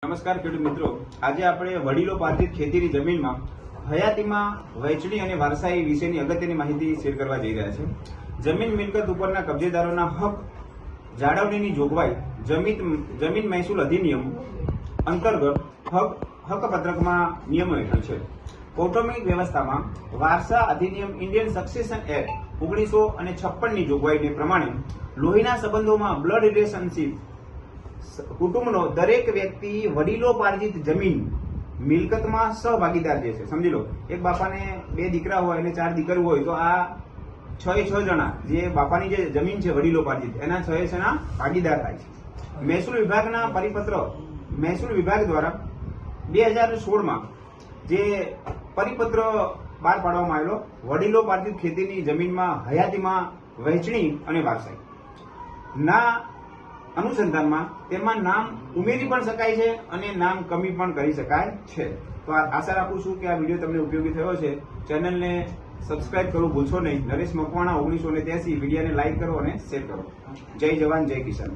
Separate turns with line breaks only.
નમસ્કાર ખેડૂત મિત્રો, આજે આપણે વડીલો પાર્જિત ખેતીની જમીનમાં હયાતીમાં વહેંચણી અને વારસાઈ વિશેની અગત્યની માહિતી શેર કરવા જઈ રહ્યા છે. જમીન મિલકત ઉપરના કબજેદારોના હક જાળવણીની જોગવાઈ જમીન મહેસૂલ અધિનિયમ અંતર્ગત હકપત્રકમાં નિયમો હેઠળ છે. કૌટુંબિક વ્યવસ્થામાં વારસા અધિનિયમ ઇન્ડિયન સક્સેશન એક્ટ 1956 ની જોગવાઈને પ્રમાણે લોહીના સંબંધોમાં બ્લડ રિલેશનશીપ કુટુંબનો દરેક વ્યક્તિ વડીલોપાર્જિત જમીન મિલકતમાં સહભાગીદાર છે. સમજી લો, એક બાપાને 2 દીકરા હોય અને 4 દીકરીઓ હોય તો આ 6 જણા જે બાપાની જે જમીન છે વડીલોપાર્જિત એના 6 જણા ભાગીદાર થાય છે. મહેસૂલ વિભાગના પરિપત્ર મહેસૂલ વિભાગ દ્વારા 2016માં જે પરિપત્ર બહાર પાડવામાં આવેલો વડીલોપાર્જિત ખેતીની જમીનમાં હયાતીમાં વહેંચણી અને વારસાઈ ના અનુસંધાનમાં તેમાં નામ ઉમેરી પણ શકાય છે અને નામ કમી પણ કરી શકાય છે. તો આશા રાખું છું કે આ વિડીયો તમને ઉપયોગી થયો છે. ચેનલને સબસ્ક્રાઇબ કરવું ભૂલશો નહીં. નરેશ મકવાણા 1983 વિડીયોને લાઈક કરો અને શેર કરો. જય જવાન જય કિસાન.